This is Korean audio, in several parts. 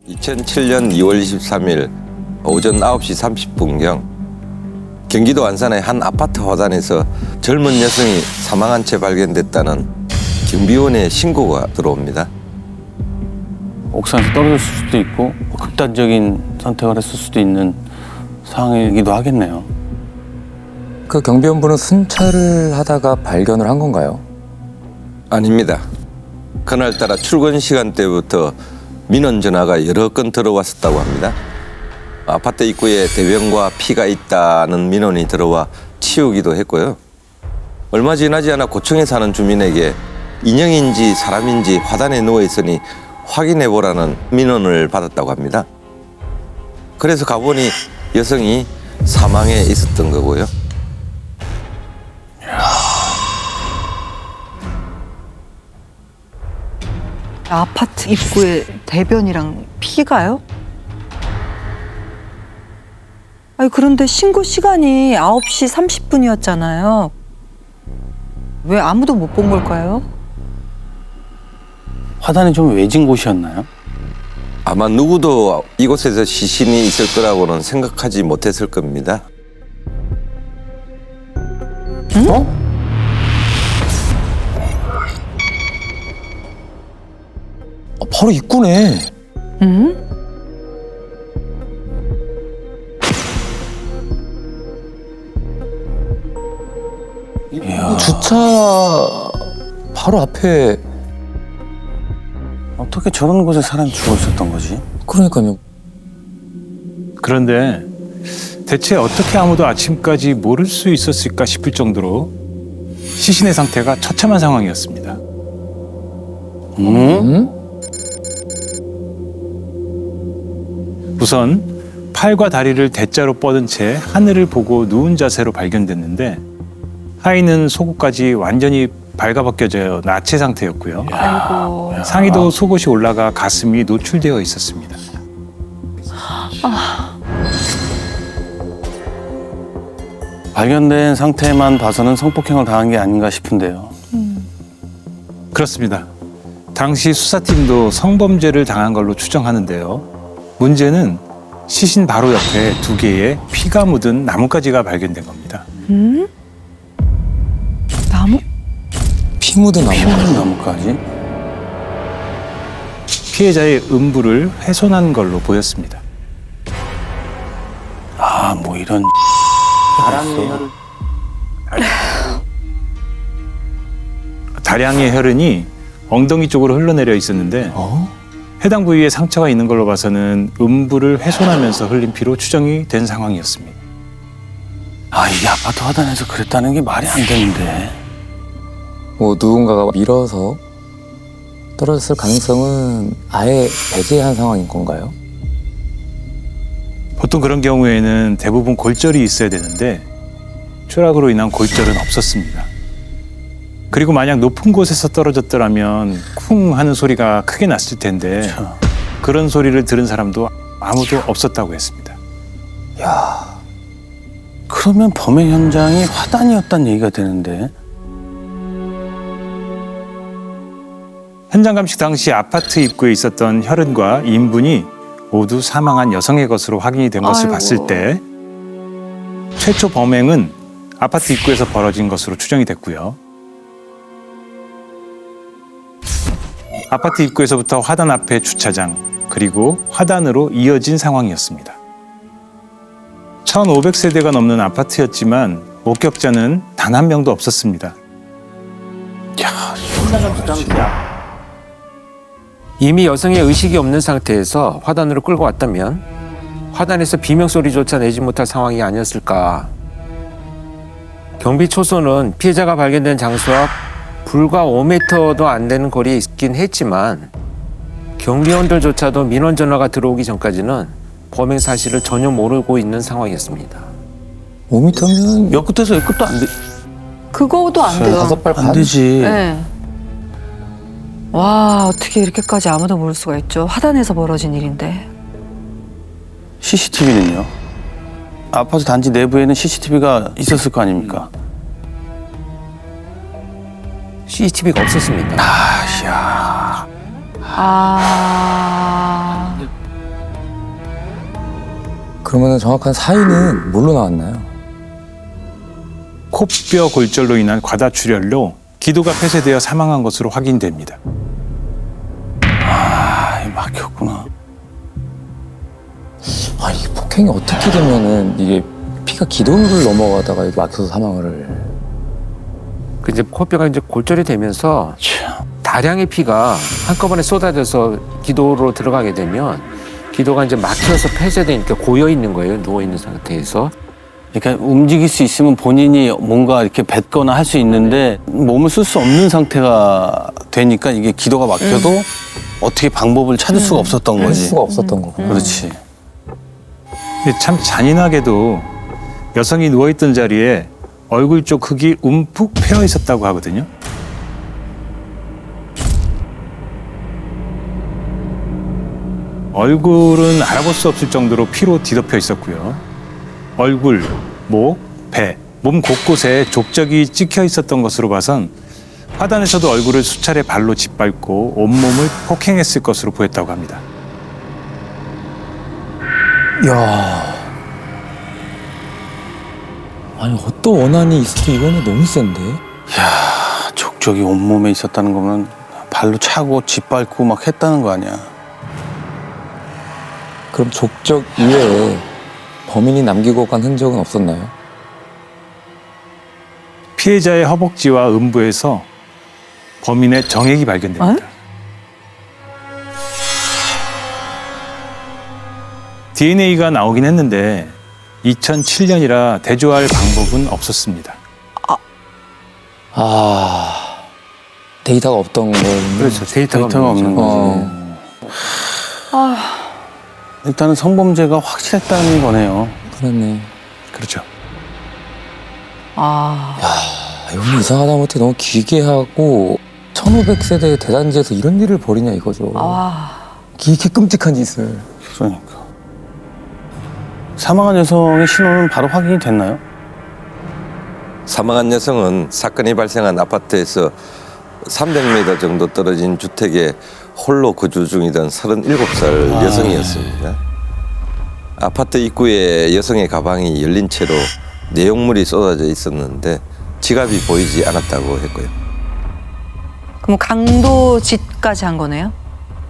2007년 2월 23일 오전 9시 30분경 경기도 안산의 한 아파트 화단에서 젊은 여성이 사망한 채 발견됐다는 경비원의 신고가 들어옵니다. 옥상에서 떨어졌을 수도 있고 극단적인 선택을 했을 수도 있는 상황이기도 하겠네요. 그 경비원분은 순찰을 하다가 발견을 한 건가요? 아닙니다. 그날따라 출근 시간대부터 민원 전화가 여러 건 들어왔었다고 합니다. 아파트 입구에 대변과 피가 있다는 민원이 들어와 치우기도 했고요. 얼마 지나지 않아 고층에 사는 주민에게 인형인지 사람인지 화단에 누워있으니 확인해보라는 민원을 받았다고 합니다. 그래서 가보니 여성이 사망해 있었던 거고요. 아파트 입구에 대변이랑 피가요? 아니 그런데 신고 시간이 9시 30분이었잖아요. 왜 아무도 못 본 걸까요? 화단이 좀 외진 곳이었나요? 아마 누구도 이곳에서 시신이 있을 거라고는 생각하지 못했을 겁니다. 어? 바로 입구네. 응? 주차 바로 앞에. 어떻게 저런 곳에 사람이 죽어 있었던 거지? 그러니까요. 그런데 대체 어떻게 아무도 아침까지 모를 수 있었을까 싶을 정도로 시신의 상태가 처참한 상황이었습니다. 우선 팔과 다리를 대자로 뻗은 채 하늘을 보고 누운 자세로 발견됐는데 하의는 속옷까지 완전히 발가벗겨져 나체 상태였고요. 아이고. 상의도 속옷이 올라가 가슴이 노출되어 있었습니다. 발견된 상태만 봐서는 성폭행을 당한 게 아닌가 싶은데요. 그렇습니다. 당시 수사팀도 성범죄를 당한 걸로 추정하는데요. 문제는 시신 바로 옆에 2개의 피가 묻은 나뭇가지가 발견된 겁니다. 응? 나무? 피 묻은 나무. 피묻은 나뭇가지? 피해자의 음부를 훼손한 걸로 보였습니다. 아, 뭐 이런 다량의 혈흔이 엉덩이 쪽으로 흘러내려 있었는데 해당 부위에 상처가 있는 걸로 봐서는 음부를 훼손하면서 흘린 피로 추정이 된 상황이었습니다. 아, 이 아파트 화단에서 그랬다는 게 말이 안 되는데. 뭐 누군가가 밀어서 떨어졌을 가능성은 아예 배제한 상황인 건가요? 보통 그런 경우에는 대부분 골절이 있어야 되는데 추락으로 인한 골절은 없었습니다. 그리고 만약 높은 곳에서 떨어졌더라면 쿵 하는 소리가 크게 났을 텐데 그런 소리를 들은 사람도 아무도 없었다고 했습니다. 야, 그러면 범행 현장이 화단이었다는 얘기가 되는데. 현장 감식 당시 아파트 입구에 있었던 혈흔과 인분이 모두 사망한 여성의 것으로 확인이 된 것을 아이고. 봤을 때 최초 범행은 아파트 입구에서 벌어진 것으로 추정이 됐고요. 아파트 입구에서부터 화단 앞에 주차장 그리고 화단으로 이어진 상황이었습니다. 1,500세대가 넘는 아파트였지만 목격자는 단 한 명도 없었습니다. 이미 여성의 의식이 없는 상태에서 화단으로 끌고 왔다면 화단에서 비명소리조차 내지 못할 상황이 아니었을까. 경비 초소는 피해자가 발견된 장소 앞 불과 5m도 안 되는 거리에 있긴 했지만 경비원들조차도 민원 전화가 들어오기 전까지는 범행 사실을 전혀 모르고 있는 상황이었습니다. 5m면 몇 끝에서 몇 끝도 안 돼. 그거도 안 돼요. 5발 반? 안 되지. 네. 와, 어떻게 이렇게까지 아무도 모를 수가 있죠. 화단에서 벌어진 일인데. CCTV는요? 아파트 단지 내부에는 CCTV가 있었을 거 아닙니까? CCTV가 없었습니다. 아시야. 아. 그러면 정확한 사인은 뭘로 나왔나요? 코뼈 골절로 인한 과다출혈로 기도가 폐쇄되어 사망한 것으로 확인됩니다. 아, 막혔구나. 아, 이 폭행이 어떻게 되면은 이게 피가 기도를 넘어가다가 이렇게 막혀서 사망을. 그 이제 코뼈가 이제 골절이 되면서 다량의 피가 한꺼번에 쏟아져서 기도로 들어가게 되면 기도가 이제 막혀서 폐쇄되니까 고여 있는 거예요. 누워 있는 상태에서. 그러니까 움직일 수 있으면 본인이 뭔가 이렇게 뱉거나 할 수 있는데 몸을 쓸 수 없는 상태가 되니까 이게 기도가 막혀도 어떻게 방법을 찾을 수가 없었던 할 거지. 수가 없었던 거고. 그렇지. 근데 참 잔인하게도 여성이 누워있던 자리에 얼굴 쪽 흙이 움푹 패여 있었다고 하거든요. 얼굴은 알아볼 수 없을 정도로 피로 뒤덮여 있었고요. 얼굴, 목, 배, 몸 곳곳에 족적이 찍혀 있었던 것으로 봐선 화단에서도 얼굴을 수차례 발로 짓밟고 온몸을 폭행했을 것으로 보였다고 합니다. 야. 아니 어떤 원한이 있어도 이거는 너무 센데. 야, 족적이 온몸에 있었다는 거면 발로 차고 짓밟고 막 했다는 거 아니야. 그럼 족적 이외에 범인이 남기고 간 흔적은 없었나요? 피해자의 허벅지와 음부에서 범인의 정액이 발견됩니다. DNA가 나오긴 했는데 2007년이라 대조할 방법은 없었습니다. 아, 데이터가 없던 거군요. 그렇죠. 데이터가 없는 거지. 일단은 성범죄가 확실했다는 거네요. 그렇네. 그렇죠. 아, 아, 이건 이상하다 못해 너무 기괴하고 1500세대 대단지에서 이런 일을 벌이냐 이거죠. 아, 이렇게 끔찍한 짓을. 그러니까. 사망한 여성의 신원은 바로 확인이 됐나요? 사망한 여성은 사건이 발생한 아파트에서 300m 정도 떨어진 주택에 홀로 거주 중이던 37살 여성이었습니다. 아파트 입구에 여성의 가방이 열린 채로 내용물이 쏟아져 있었는데 지갑이 보이지 않았다고 했고요. 그럼 강도짓까지 한 거네요?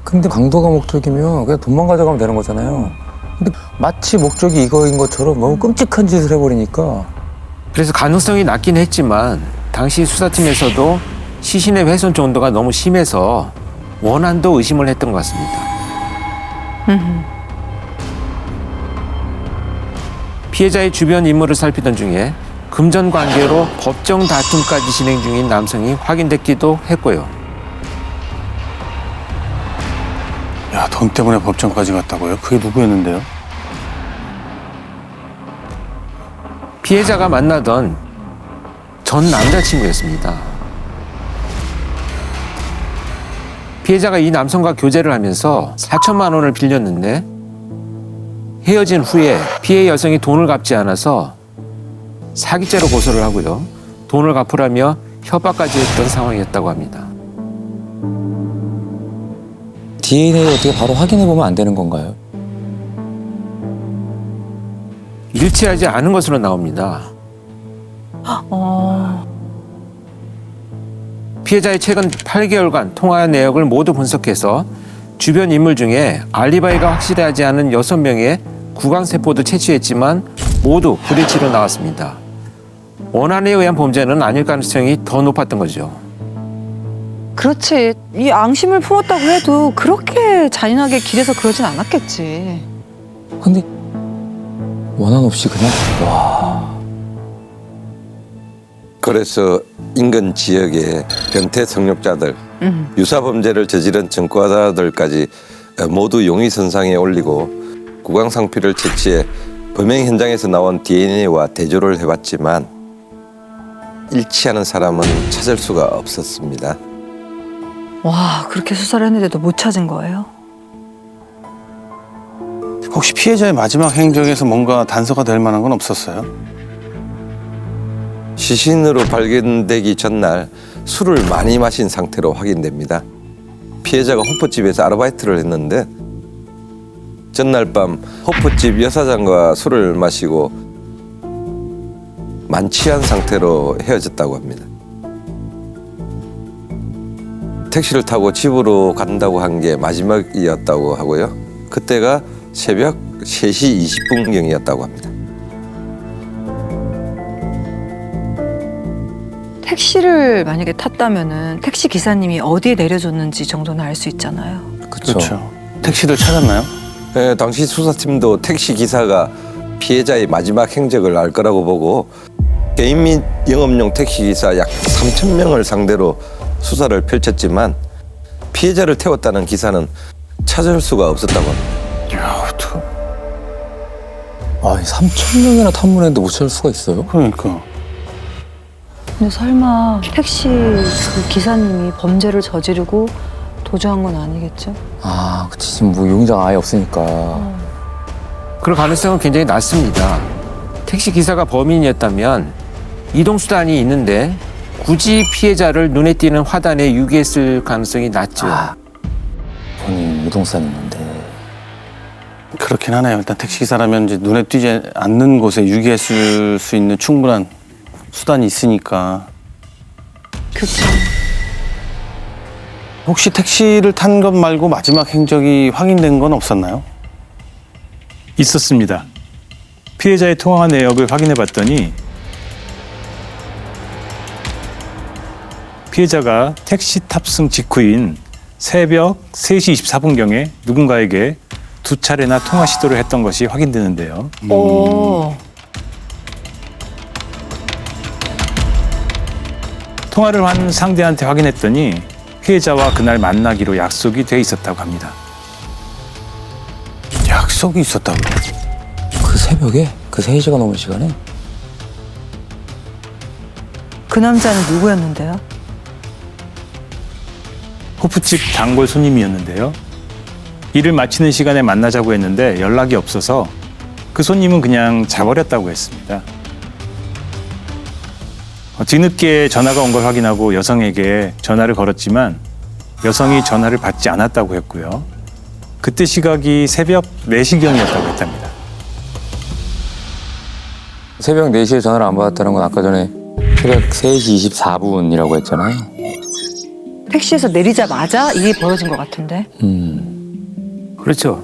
근데 강도가 목적이면 그냥 돈만 가져가면 되는 거잖아요. 근데 마치 목적이 이거인 것처럼 너무 끔찍한 짓을 해버리니까. 그래서 가능성이 낮긴 했지만 당시 수사팀에서도 시신의 훼손 정도가 너무 심해서 원한도 의심을 했던 것 같습니다. 피해자의 주변 인물을 살피던 중에 금전 관계로 법정 다툼까지 진행 중인 남성이 확인됐기도 했고요. 야, 돈 때문에 법정까지 갔다고요? 그게 누구였는데요? 피해자가 만나던 전 남자친구였습니다. 피해자가 이 남성과 교제를 하면서 4천만 원을 빌렸는데 헤어진 후에 피해 여성이 돈을 갚지 않아서 사기죄로 고소를 하고요. 돈을 갚으라며 협박까지 했던 상황이었다고 합니다. DNA 어떻게 바로 확인해보면 안 되는 건가요? 일치하지 않은 것으로 나옵니다. 피해자의 최근 8개월간 통화 내역을 모두 분석해서 주변 인물 중에 알리바이가 확실하지 않은 6명의 구강세포도 채취했지만 모두 불일치로 나왔습니다. 원한에 의한 범죄는 아닐 가능성이 더 높았던 거죠. 그렇지. 이 앙심을 품었다고 해도 그렇게 잔인하게 길에서 그러진 않았겠지. 근데 원한 없이 그냥 와. 그래서 인근 지역의 변태 성욕자들, 유사 범죄를 저지른 전과자들까지 모두 용의선상에 올리고 구강상피를 채취해 범행 현장에서 나온 DNA와 대조를 해봤지만 일치하는 사람은 찾을 수가 없었습니다. 와, 그렇게 수사를 했는데도 못 찾은 거예요? 혹시 피해자의 마지막 행적에서 뭔가 단서가 될 만한 건 없었어요? 시신으로 발견되기 전날 술을 많이 마신 상태로 확인됩니다. 피해자가 호프집에서 아르바이트를 했는데 전날 밤 호프집 여사장과 술을 마시고 만취한 상태로 헤어졌다고 합니다. 택시를 타고 집으로 간다고 한 게 마지막이었다고 하고요. 그때가 새벽 3시 20분경이었다고 합니다. 택시를 만약에 탔다면은 택시 기사님이 어디에 내려줬는지 정도는 알 수 있잖아요. 그렇죠. 택시를 찾았나요? 네, 당시 수사팀도 택시 기사가 피해자의 마지막 행적을 알 거라고 보고 개인 및 영업용 택시 기사 약 3,000명을 상대로 수사를 펼쳤지만 피해자를 태웠다는 기사는 찾을 수가 없었다고 합니다. 야, 어떡. 아, 3,000명이나 탐문했는데 못 찾을 수가 있어요? 그러니까. 근데 설마 택시 그 기사님이 범죄를 저지르고 도주한 건 아니겠죠? 아, 그치. 지금 뭐 용의자가 아예 없으니까. 그럴 가능성은 굉장히 낮습니다. 택시 기사가 범인이었다면 이동 수단이 있는데 굳이 피해자를 눈에 띄는 화단에 유기했을 가능성이 낮죠. 본인 이동산 있는데. 그렇긴 하네요. 일단 택시기사라면 이제 눈에 띄지 않는 곳에 유기했을 수 있는 충분한 수단이 있으니까. 그렇죠. 혹시 택시를 탄 것 말고 마지막 행적이 확인된 건 없었나요? 있었습니다. 피해자의 통화 내역을 확인해 봤더니 피해자가 택시 탑승 직후인 새벽 3시 24분경에 누군가에게 2차례나 통화 시도를 했던 것이 확인되는데요. 오. 통화를 한 상대한테 확인했더니 피해자와 그날 만나기로 약속이 돼 있었다고 합니다. 약속이 있었다고. 그 새벽에? 그 3시가 넘은 시간에? 그 남자는 누구였는데요? 호프집 단골 손님이었는데요. 일을 마치는 시간에 만나자고 했는데 연락이 없어서 그 손님은 그냥 자버렸다고 했습니다. 뒤늦게 전화가 온 걸 확인하고 여성에게 전화를 걸었지만 여성이 전화를 받지 않았다고 했고요. 그때 시각이 새벽 4시경이었다고 했답니다. 새벽 4시에 전화를 안 받았다는 건 아까 전에 새벽 3시 24분이라고 했잖아요. 택시에서 내리자마자 일이 벌어진 것 같은데. 그렇죠.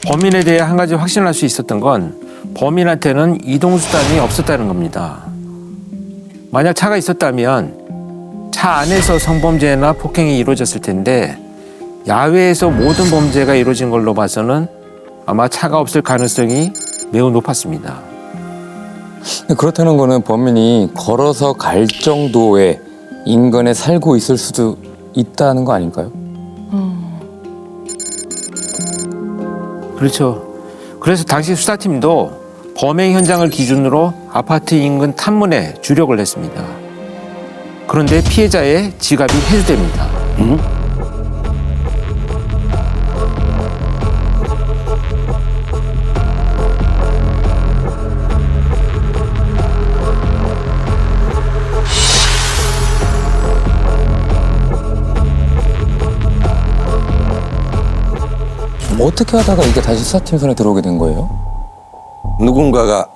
범인에 대해 한 가지 확신할 수 있었던 건 범인한테는 이동수단이 없었다는 겁니다. 만약 차가 있었다면 차 안에서 성범죄나 폭행이 이루어졌을 텐데 야외에서 모든 범죄가 이루어진 걸로 봐서는 아마 차가 없을 가능성이 매우 높았습니다. 근데 그렇다는 거는 범인이 걸어서 갈 정도의 인근에 살고 있을 수도 있다는 거 아닐까요? 그렇죠. 그래서 당시 수사팀도 범행 현장을 기준으로 아파트 인근 탐문에 주력을 했습니다. 그런데 피해자의 지갑이 회수됩니다. 어떻게 하다가 이게 다시 수사팀 손에 들어오게 된 거예요? 누군가가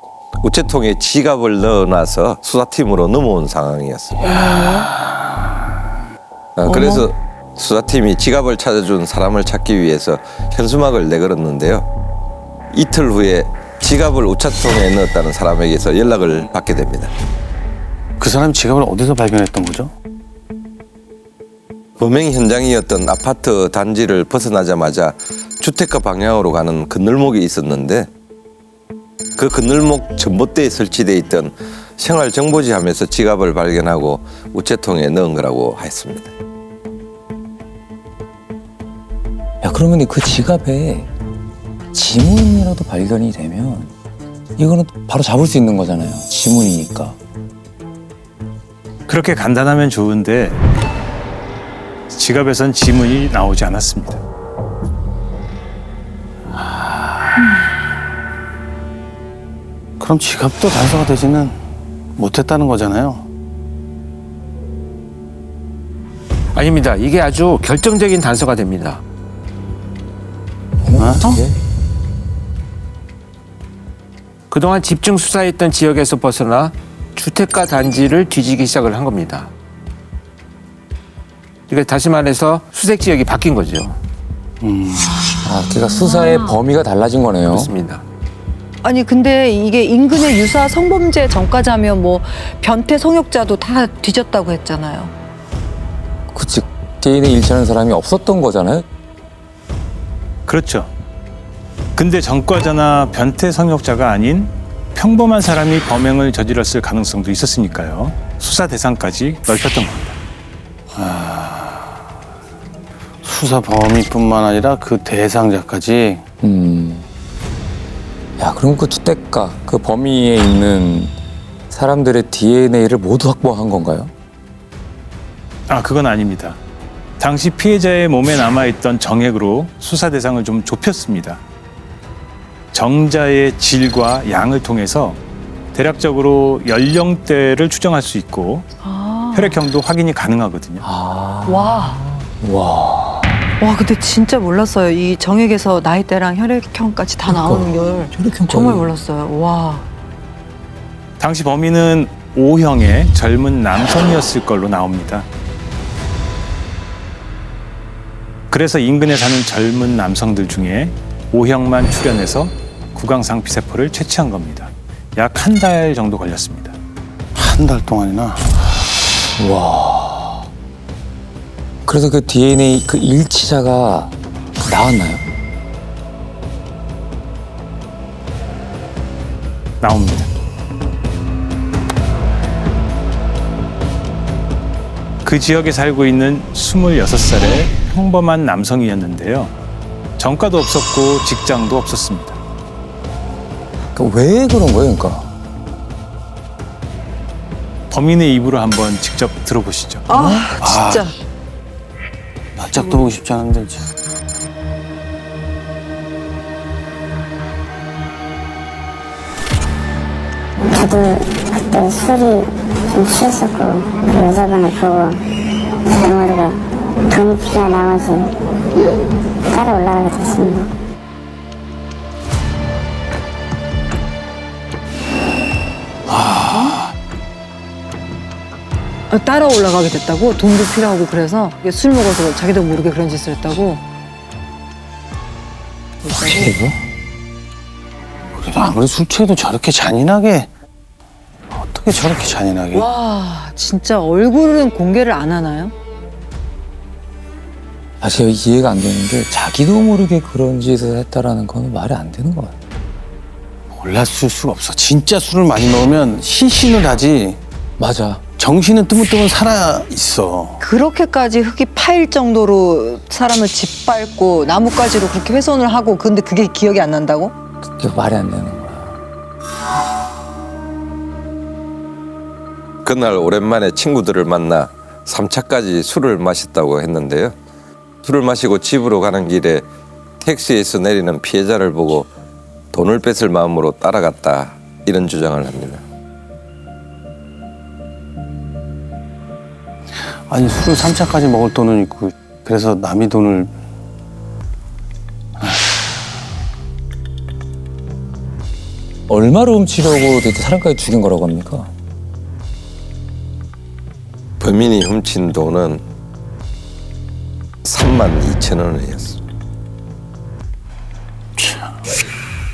우체통에 지갑을 넣어놔서 수사팀으로 넘어온 상황이었습니다. 그래서 수사팀이 지갑을 찾아준 사람을 찾기 위해서 현수막을 내걸었는데요. 이틀 후에 지갑을 우체통에 넣었다는 사람에게서 연락을 받게 됩니다. 그 사람이 지갑을 어디서 발견했던 거죠? 범행 현장이었던 아파트 단지를 벗어나자마자 주택가 방향으로 가는 건널목이 있었는데 그 건널목 전봇대에 설치돼 있던 생활정보지함에서 지갑을 발견하고 우체통에 넣은 거라고 했습니다. 야, 그러면 그 지갑에 지문이라도 발견이 되면 이거는 바로 잡을 수 있는 거잖아요. 지문이니까. 그렇게 간단하면 좋은데 지갑에선 지문이 나오지 않았습니다. 그럼 지갑도 단서가 되지는 못했다는 거잖아요. 아닙니다. 이게 아주 결정적인 단서가 됩니다. 어떻게? 그동안 집중 수사했던 지역에서 벗어나 주택가 단지를 뒤지기 시작을 한 겁니다. 그러니까 다시 말해서 수색 지역이 바뀐 거죠. 아, 그러니까 수사의 범위가 달라진 거네요. 그렇습니다. 아니 근데 이게 인근의 유사 성범죄 전까지 하면 뭐 변태 성욕자도 다 뒤졌다고 했잖아요. 그 직계인에 일치하는 사람이 없었던 거잖아요. 그렇죠. 근데 전과자나 변태 성욕자가 아닌 평범한 사람이 범행을 저질렀을 가능성도 있었으니까요. 수사 대상까지 넓혔던 겁니다. 수사 범위뿐만 아니라 그 대상자까지. 야, 그럼 그 주택가, 그 범위에 있는 사람들의 DNA를 모두 확보한 건가요? 아, 그건 아닙니다. 당시 피해자의 몸에 남아있던 정액으로 수사 대상을 좀 좁혔습니다. 정자의 질과 양을 통해서 대략적으로 연령대를 추정할 수 있고 혈액형도 확인이 가능하거든요. 와. 와. 와 근데 진짜 몰랐어요. 이 정액에서 나이대랑 혈액형까지 다 나오는 걸 혈액형까지. 정말 몰랐어요. 와. 당시 범인은 O형의 젊은 남성이었을 걸로 나옵니다. 그래서 인근에 사는 젊은 남성들 중에 O형만 출연해서 구강상 피세포를 채취한 겁니다. 약 한 달 정도 걸렸습니다. 한 달 동안이나. 와. 그래서 그 DNA 그 일치자가 나왔나요? 나옵니다. 그 지역에 살고 있는 26살의 평범한 남성이었는데요. 전과도 없었고 직장도 없었습니다. 그러니까 왜 그런 거예요, 그러니까? 범인의 입으로 한번 직접 들어보시죠. 진짜. 바짝도 보고 싶지 않은데. 이제. 저도 그때 술이 좀 취했었고 여자분을 보고 저도 모르게 돈이 필요가 나머지 따라 올라가게 됐습니다. 따라 올라가게 됐다고? 돈도 필요하고 그래서 이게 술 먹어서 자기도 모르게 그런 짓을 했다고? 이거? 그래도 아무리 술 취해도 저렇게 잔인하게. 어떻게 저렇게 잔인하게. 와 진짜 얼굴은 공개를 안 하나요? 아, 제가 이해가 안 되는 게 자기도 모르게 그런 짓을 했다라는 건 말이 안 되는 것 같아요. 몰랐을 수가 없어. 진짜 술을 많이 먹으면 시신을 하지. 맞아. 정신은 뜨문뜨문 살아 있어. 그렇게까지 흙이 파일 정도로 사람을 짓밟고 나뭇가지로 그렇게 훼손을 하고 근데 그게 기억이 안 난다고? 그게 말이 안 되는 거야. 그날 오랜만에 친구들을 만나 3차까지 술을 마셨다고 했는데요. 술을 마시고 집으로 가는 길에 택시에서 내리는 피해자를 보고 돈을 뺏을 마음으로 따라갔다 이런 주장을 합니다. 아니 술을 3차까지 먹을 돈은 있고 그래서 남의 돈을. 얼마로 훔치려고 도대체 사람까지 죽인 거라고 합니까? 범인이 훔친 돈은 32,000원이었어.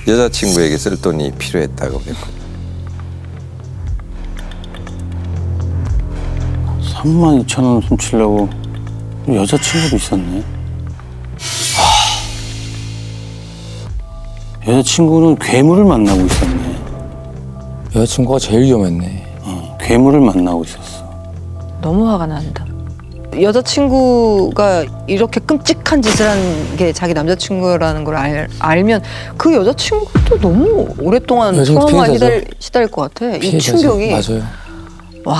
여자친구에게 쓸 돈이 필요했다고 했고 32,000원 훔치려고 여자친구도 있었네. 여자친구는 괴물을 만나고 있었네. 여자친구가 제일 위험했네. 괴물을 만나고 있었어. 너무 화가 난다. 여자친구가 이렇게 끔찍한 짓을 한 게 자기 남자친구라는 걸 알면 그 여자친구도 너무 오랫동안 여자친구 트라우마에 피해자죠. 시달릴 것 같아. 이 피해자죠. 충격이. 맞아요. 와.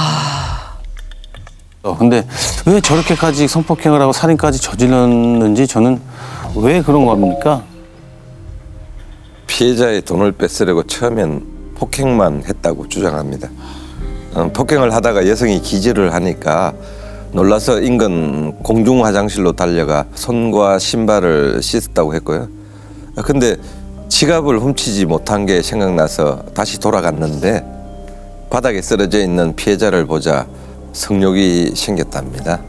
근데 왜 저렇게까지 성폭행을 하고 살인까지 저질렀는지 저는 왜 그런 겁니까? 피해자의 돈을 뺏으려고 처음엔 폭행만 했다고 주장합니다. 폭행을 하다가 여성이 기절을 하니까 놀라서 인근 공중 화장실로 달려가 손과 신발을 씻었다고 했고요. 근데 지갑을 훔치지 못한 게 생각나서 다시 돌아갔는데 바닥에 쓰러져 있는 피해자를 보자 성욕이 생겼답니다.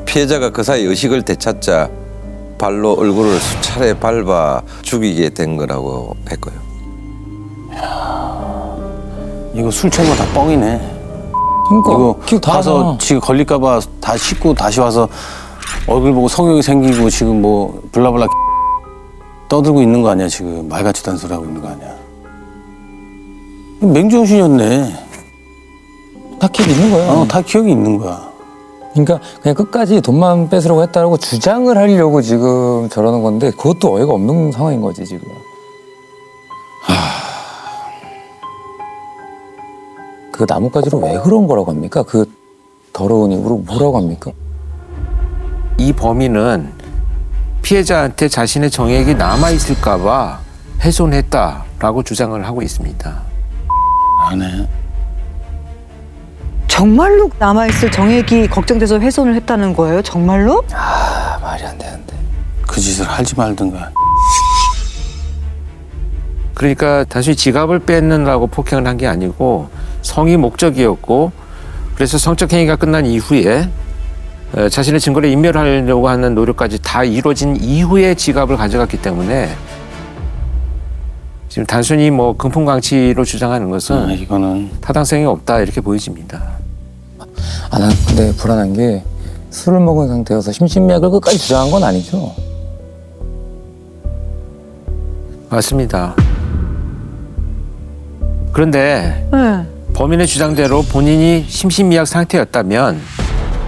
피해자가 그 사이 의식을 되찾자 발로 얼굴을 수차례 밟아 죽이게 된 거라고 했고요. 이거 술 취한 거 다 뻥이네. 그러니까 이거 기억 다 가서 하잖아. 지금 걸릴까봐 다 씻고 다시 와서 얼굴 보고 성욕이 생기고 지금 뭐 블라블라 떠들고 있는 거 아니야 지금. 말 같지도 않은 소리 하고 있는 거 아니야. 맹정신이었네. 다 기억 있는 거야. 다 기억이 있는 거야. 그러니까 그냥 끝까지 돈만 뺏으려고 했다라고 주장을 하려고 지금 저러는 건데 그것도 어이가 없는 상황인 거지 지금. 그 나뭇가지로 왜 그런 거라고 합니까? 그 더러운 입으로 뭐라고 합니까? 이 범인은 피해자한테 자신의 정액이 남아있을까봐 훼손했다라고 주장을 하고 있습니다. 안 해. 정말로 남아있을 정액이 걱정돼서 훼손을 했다는 거예요? 정말로? 아 말이 안 되는데. 그 짓을 하지 말든가. 그러니까 단순히 지갑을 뺏느라고 폭행을 한 게 아니고 성이 목적이었고 그래서 성적 행위가 끝난 이후에 자신의 증거를 인멸하려고 하는 노력까지 다 이루어진 이후에 지갑을 가져갔기 때문에 지금 단순히 뭐 금품강치로 주장하는 것은 이거는 타당성이 없다 이렇게 보여집니다. 아 난 근데 불안한 게 술을 먹은 상태여서 심신미약을 끝까지 주장한 건 아니죠? 맞습니다. 그런데 네. 범인의 주장대로 본인이 심신미약 상태였다면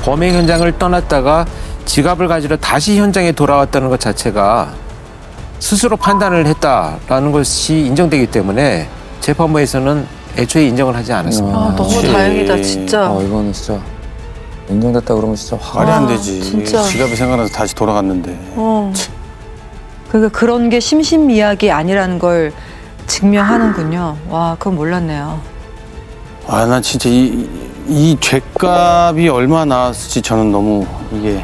범행 현장을 떠났다가 지갑을 가지러 다시 현장에 돌아왔다는 것 자체가 스스로 판단을 했다라는 것이 인정되기 때문에 재판부에서는 애초에 인정을 하지 않았습니다. 아, 너무 그치. 다행이다 진짜. 이거는 진짜 인정됐다 그러면 진짜 화가 말이 안 아, 되지. 진짜. 지갑이 생각나서 다시 돌아갔는데. 그러니까 그런 게 심신미약이 아니라는 걸 증명하는군요. 와, 그건 몰랐네요. 아, 난 진짜 이 죄값이 얼마 나왔을지 저는 너무 이게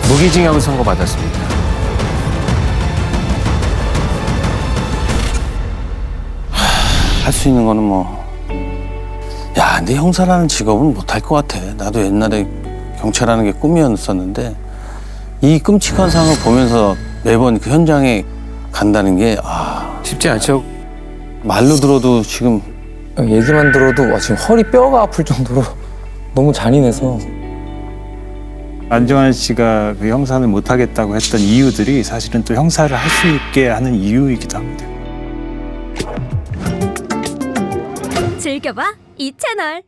무기징역을 선고받았습니다. 할 수 있는 거는 뭐. 야, 근데 형사라는 직업은 못할 것 같아. 나도 옛날에 경찰하는 게 꿈이었었는데 이 끔찍한 상황을 보면서 매번 그 현장에 간다는 게 쉽지 않죠. 말로 들어도 지금 얘기만 들어도 지금 허리 뼈가 아플 정도로 너무 잔인해서. 안정환 씨가 그 형사는 못하겠다고 했던 이유들이 사실은 또 형사를 할 수 있게 하는 이유이기도 합니다. 즐겨봐 이 채널.